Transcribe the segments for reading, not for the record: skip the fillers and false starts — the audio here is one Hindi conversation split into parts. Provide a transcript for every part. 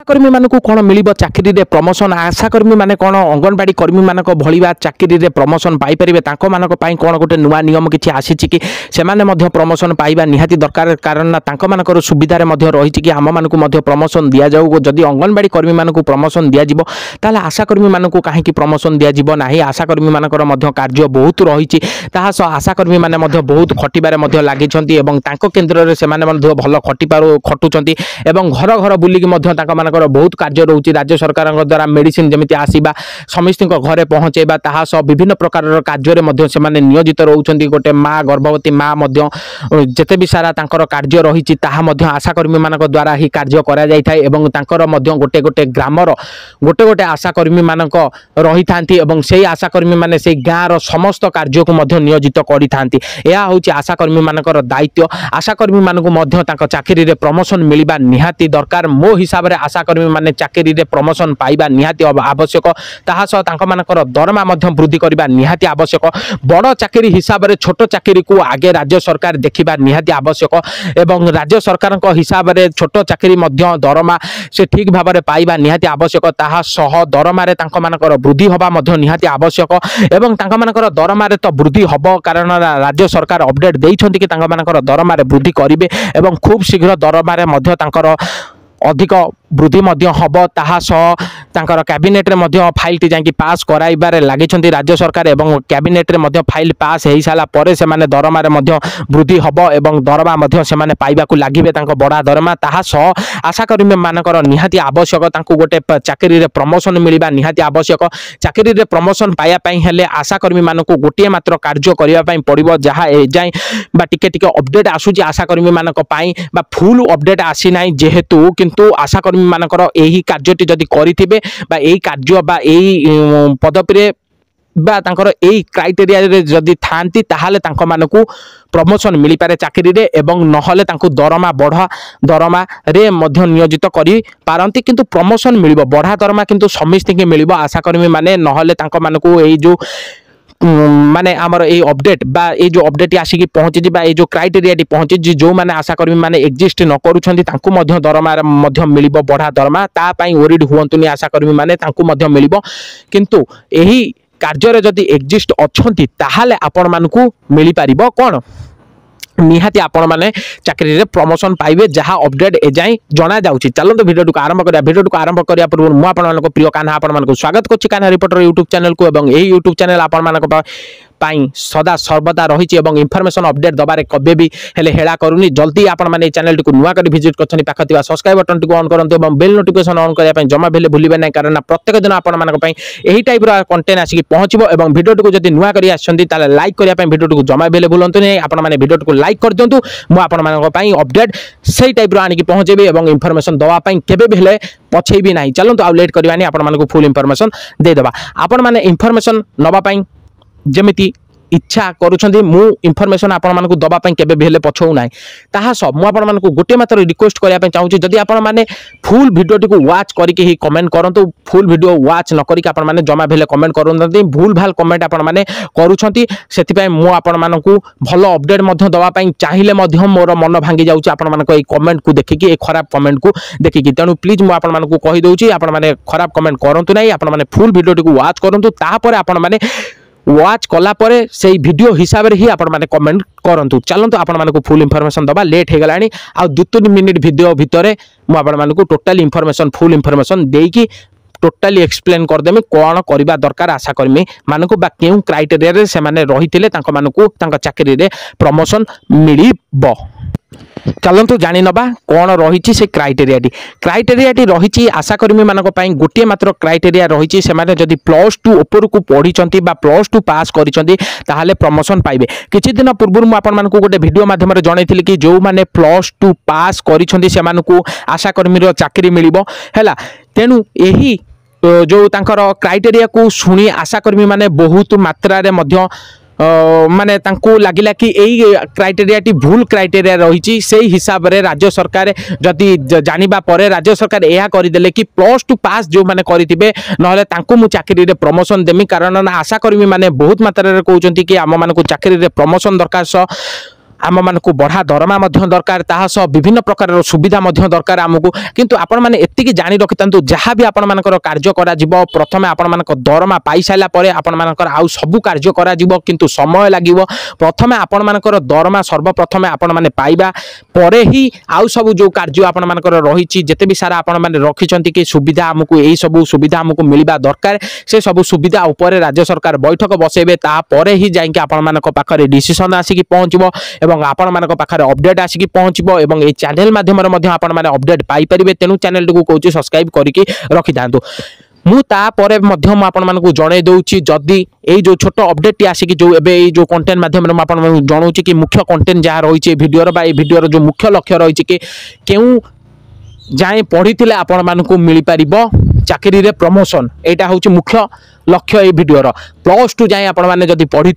कर्मी मानक कौन मिल चाकरी रे प्रमोशन आशाकर्मी माने कौन अंगनवाड़ी कर्मी मानक भलिबा चाकरी रे प्रमोशन पाई परिबे तांको मानक पई कौन गोटे नुआ नियम किछि आसीछि कि सेमाने मध्य प्रमोशन पाइबा निहाती दरकार कारण ना तांको मानकर सुविधा रे मध्य रहिछि कि आम मानक मध्य प्रमोशन दिया जाऊ जदि अंगनवाड़ी कर्मी मानक प्रमोशन दिया जिवो ताले आशाकर्मी मानक काहे कि प्रमोशन दिया जिवो नाही आशाकर्मी मानकर मध्य कार्य बहुत रहिछि ताहा स आशाकर्मी माने मध्य बहुत खटिबारे मध्य लागिछन्ती एवं तांको केन्द्र रे सेमाने मध्य भल खटुछन्ती एवं घर घर बुलिक मध्य तांको मानकर बहुत कार्य रोचे राज्य सरकार द्वारा मेडिसिन जमिति आसीबा समस्त घरे पहुँचेबा ताहा सब विभिन्न प्रकार कार्य मध्य से माने नियोजित रहउछन्ती गोटे माँ गर्भवती माँ मध्य जेते भी सारा तांकर कार्य रहिछि ताहा मध्य आशाकर्मी मानक द्वारा ही कार्य करा जाय थाए एवं तांकर मध्य गोटे गोटे ग्रामर गोटे गोटे आशाकर्मी मानक रही थांती एवं सेही आशाकर्मी माने सेही गाँर समस्त कार्य को मध्य नियोजित करि थांती एहा होछि आशाकर्मी मानकर दायित्व आशाकर्मी मानक मध्य तांको चाकरी रे प्रमोशन मिलिबा निहाती दरकार मो हिसाब रे आशाकर्मी माने चाकरी रे प्रमोशन पाइबा निहाती आवश्यक ताहा सह तांको मानकर दरमा मध्य वृद्धि करबा निहाती आवश्यक बड़ चाकरी हिसाब रे छोट चाकरी को आगे राज्य सरकार देखिबा निहाती आवश्यक एवं राज्य सरकार को हिसाब रे छोट चाकरी मध्य दरमा से ठीक भाव में पाइबा निहाती आवश्यक ताहा सह दरमा रे तांको मानकर वृद्धि होबा मध्य निहाती आवश्यक एवं तांको मानकर दरमा रे तो वृद्धि होबो कारण राज्य सरकार अपडेट देइछन्ती कि तांको मानकर दरमा रे वृद्धि करिवे एवं खूब शीघ्र दरमा रे मध्य तांकर अधिक वृद्धि मध्य हब ताहा सह तांकर कैबिनेट रे मध्य फाइल टी जाकी पास कराइबारे लागिछन्ती राज्य सरकार एवं कैबिनेट रे मध्य फाइल पास हेई साला परे से माने दरमा रे मध्य वृद्धि हब एवं दरमा मध्य से माने पाइबा को लागिबे तांको बडा दरमा ताहा सह आशाकर्मी मानकर निहाती आवश्यक तांको गोटे चाकरी रे प्रमोशन मिलिबा निहाती आवश्यक चाकरी रे प्रमोशन पाया पई हेले आशाकर्मी मानको गोटे मात्र कार्य करिया पई पड़िबो जहा ए जाय बा टिके टिके अपडेट आसुची आशाकर्मी मानक पई बा फुल अपडेट आसी नाही जेहेतु किंतु आशाकर्मी मानकर एही कार्यटी जदि करिथिबे बा एही कार्य बा एही पदपि रे बा तांकर एही क्राइटेरिया रे जदि थांती ताहाले तांको मानकू प्रमोशन मिली पारे चाकरी रे एवं नहले तांको दरमा बढ़ा दरमा रे मध्य नियोजित करी पारंती किंतु प्रमोशन मिलिबो बढ़ा दरमा किंतु समस्त के मिलिबो आशाकर्मी माने नहले तांको मानकू एही जो माने आमर ए अपडेट बा ए जो अपडेट आसिकी पहुंची बा ए जो क्राइटेरिया टी पहुंची जो माने आशाकर्मी माने एग्जिस्ट न करूछन्ती तांको मध्य दरमा मध्य मिलिबो बढ़ा दरमा ता पई ओरिड हुवंतुनी आशाकर्मी माने तांको मध्य मिलिबो किंतु एही कार्य रे जदी एग्जिस्ट अछन्ती ताहाले आपण मानकू मिली पारिबो कोन निहाती आपण माने चाकरी रे प्रमोशन पाइबे जहां अपडेट ए जाय जणा जाउची चलो तो वीडियो को आरंभ करिया पूर्व मु आपण मानको प्रिय कान्हा आपण मानको स्वागत करछि कान्हा रिपोर्टर यूट्यूब चैनल को एवं एही यूट्यूब चैनल आपण मानको पाई सदा सर्वदा रही एवं इनफॉरमेशन अपडेट दबारे कबे भी हेले हेला करूनी जल्दी आपण माने चैनल को नुआ कर विजिट करछनी पाखतिवा सब्सक्राइब बटन को ऑन करंतु एवं बेल नोटिफिकेशन ऑन करिया पई जमा भेले भूलिबे नै कारण प्रत्येक दिन आपण मानको पई एही टाइप रो कंटेंट आसी पहुंचबो एवं वीडियो को जदी नुआ करी आछंती ताले लाइक करिया पई वीडियो को जमा भेले भूलंतु नै आपण माने वीडियो को लाइक कर दियंतु मु आपण मानको पई अपडेट सेही टाइप रो आनी की पहुंचेबे एवं इनफॉरमेशन दवा पई केबे भी हेले पछे भी नाही चलंतु आउ लेट करबानी आपण मानको फुल इनफॉरमेशन दे देबा आपण माने इनफॉरमेशन नबा पई जेमिति इच्छा करूछन्ती मु इनफॉरमेशन आपण मानकु दबा पई केबे भेले पछौ नाही ताहा सब मु आपण मानकु गोटे मात्र रिक्वेस्ट करिया पई चाहूची जदी आपण माने फुल वीडियो टी को वाच करी के ही कमेंट करंतु फुल वीडियो वाच न करी के आपण माने जमा भेले कमेंट करंतु भूल भाल कमेंट आपण माने करूछन्ती सेति पई मु आपण मानकु भलो अपडेट मध्य दबा पई चाहिले मध्य मोर मन भांगी जाउची आपण मानको ए कमेंट को देखि के ए खराब कमेंट को देखि के तनु प्लीज मु आपण मानकु कहि दउची आपण माने खराब कमेंट करंतु नाही आपण माने फुल वीडियो टी को वाच करंतु ता परे आपण माने वाच कला परे से वीडियो हिसाब रे ही आपण माने कमेंट करंतु चलंतु आपण माने को फुल इनफॉरमेशन दबा लेट हे गलानी आ 2-3 मिनिट वीडियो भितरे मु आपण माने को टोटल इनफॉरमेशन फुल इनफॉरमेशन देई की टोटली एक्सप्लेन कर देमी कोन करबा दरकार आशाकर्मी मानको बा केउ क्राइटेरिया रे से माने रहिथिले तांको मानको तांको चाकरी रे प्रमोशन मिलिबो चलंतु जानि नबा कोन रहिछि से क्राइटेरिया टी रहिछि आशाकर्मी मानक पई गोटे मात्र क्राइटेरिया रहिछि से माने जदी +2 ऊपर को पढिचंती बा +2 पास करिचंती ताहाले प्रमोशन पाइबे किछि दिन पूर्व मु आपण मानकु गोटे वीडियो माध्यम रे जणैथिली कि जो माने +2 पास करिचंती से मानकु आशाकर्मी रो चाकरी मिलिबो हैला तेनु एही जो तांकर क्राइटेरिया को सुनी आशाकर्मी माने बहुत मात्रा रे मध्य माने तांको लागिला कि एई क्राइटेरिया टी भूल क्राइटेरिया रही से हिसाब रे राज्य सरकार जदि जानिबा परे राज्य सरकार एहा करि देले कि +2 पास जो माने करिथिबे नहले तांको मु चाकरी रे प्रमोशन देमी कारण आशा कर्मी माने बहुत मात्रा रे कहउचंती कि आम माने को चाकरी रे प्रमोशन दरकार आम मानक बढ़ा दरमा दरकार ताहा सह विभिन्न प्रकार सुविधा दरकार आमको किंतु आपण माने एतिकी जानि रखिथांतु जहाँ भी आपण मानकर कार्य करा जिवो प्रथमे आपण मानक दरमा पाई साइला परे आपण मानकर आउ सबु कार्य करा जिवो किंतु समय लागिवो प्रथमे आपण मानकर दरमा सर्वप्रथमे आपण माने पाइबा परे ही आउ सबु जो कार्य आपण मानकर रहिछि जेते भी सारा आपण माने रखिछंती कि सुविधा आमको एई सबु सुविधा आमको मिलबा दरकार से सबु सुविधा ऊपर राज्य सरकार बैठक बसेबे ता परे ही जाइके आपण मानक पाखरे डिसिजन आसी कि पहुंचबो एवं आपण मानक पाखरे अपडेट आसी कि पहुंचबो एवं ए चैनल माध्यम रे मध्ये आपण माने अपडेट पाई परिबे तेनु चैनल को कहूची सब्सक्राइब करिकि रखि दांतु मु ता परे मध्यम आपण मानकु जणे दउची जदी ए जो छोट अपडेट टी आसी कि जो एबे ए जो कंटेंट माध्यम रे आपण मानकु जणौची कि मुख्य कंटेंट जहा रहिछि ए वीडियो रो बा ए वीडियो रो जो मुख्य लक्ष्य रहिछि कि केउ जाए पढ़ी आपण मानकु मिली पारिबो चाकरी रे प्रमोशन एटा होची मुख्य लक्ष्य ए वीडियो रो +2 जाए आपण माने जदी पढ़ी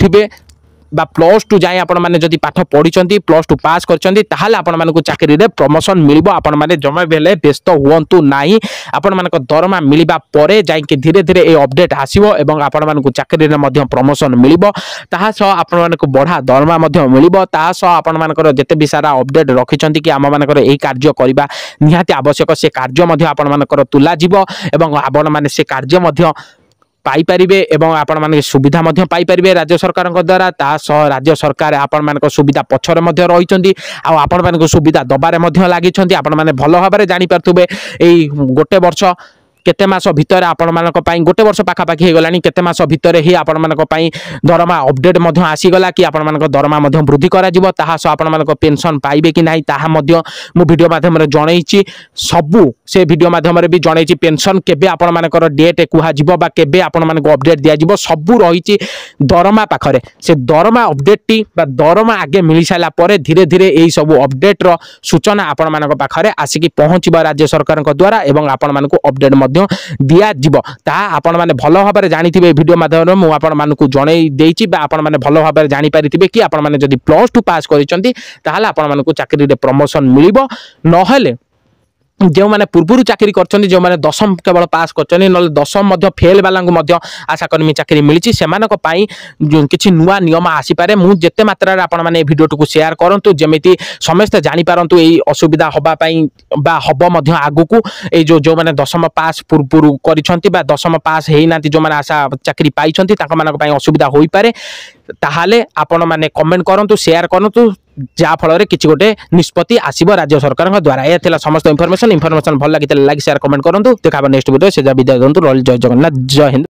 बा +2 जाए आपण माने जदी पाठ पढ़ी +2 पास करछंती ताहाले आपण मानकु चाकरी रे प्रमोशन मिलिबो आपण माने जमे बेले व्यस्त हुअंतु नाही आपण मानक दरमा मिलिबा परे जाई के धीरे धीरे ए अपडेट आसीबो एवं आपण मानकु चाकरी रे मध्ये प्रमोशन मिलिबो ताहा सह आपण मानकु बढ़ा दरमा मध्ये मिलिबो ताहा सह आपण मानकर जते भी सारा अपडेट रखिछंती कि आम मानकर एई कार्य करिबा निहाती आवश्यक से कार्य मध्ये आपण मानकर तुला जिवो एवं आपण माने से कार्य मध्ये पाई परिबे एवं आपण माने सुविधा मध्ये पाई परिबे राज्य सरकार द्वारा ता सह राज्य सरकार आपण मानक सुविधा पछरे मध्ये रहिचंती आ आपण मानक सुविधा दबारे मध्ये लागिचंती आपण माने भलो भाबरे जानि परथुबे एई गोटे वर्ष केते मास भितर आपण मानक पई गोटे वर्ष पाखा पाखी हे गलानी केते मास भितर ही आपण मानक पई दरमा अपडेट मध्ये आसी गला कि आपण मानक दरमा मध्ये वृद्धि करा जिवो ताहा सह आपण मानक पेंशन पाइबे कि नाही ताहा मध्ये मु वीडियो माध्यम रे जणैछि सबु से वीडियो माध्यम रे भी जणैछि पेंशन केबे आपण मानकर डेट कुहा जिवो बा केबे आपण मानक अपडेट दिया जिवो सबु रहिछि दरमा पाखरे से दरमा अपडेट टी बा दरमा आगे मिली साला परे धीरे धीरे एई सबु अपडेट रो सूचना आपण मानक पाखरे आसी कि पहुंचबा राज्य सरकार द्वारा एवं आपण मानक अपडेट दिया जीवो ता आपण माने भलो भाबरे जानिथिबे वीडियो माध्यम मु आपण मानकु जणै देइछि बा आपण माने भलो भाबरे जानि परिथिबे कि आपण माने जदी +2 पास करिसंती ताहाले आपण मानकु चाकरी रे प्रमोशन मिलिबो नहले जो मैंने पूर्व चाकरी कर जो मैंने दशम केवल पास कर दशम फेल वाला आशाकर्मी चाकरी मिली से किसी नुआ नियम आसीपे मुझे जिते मात्रा आपण मैंने वीडियो को शेयर करूँ जमी समस्ते जापारतु यही असुविधा हवापाई हम आगु को जो मैंने दशम पास पूर्व कर दशम पास होना जो मैंने आशा चाकरी पाई असुविधा हो पारे ताहाले आपण मैंने कमेंट करूँ शेयर करूँ जहाँ फल किसी गोटे निष्पत्ति आसब राज्य सरकार द्वारा यह समस्त इनफॉरमेशन भल लगी लाइक शेयर कमेंट करूँ देखा नेक्स्ट वीडियो से विदाय दूँ जय जगन्नाथ जय हिंद।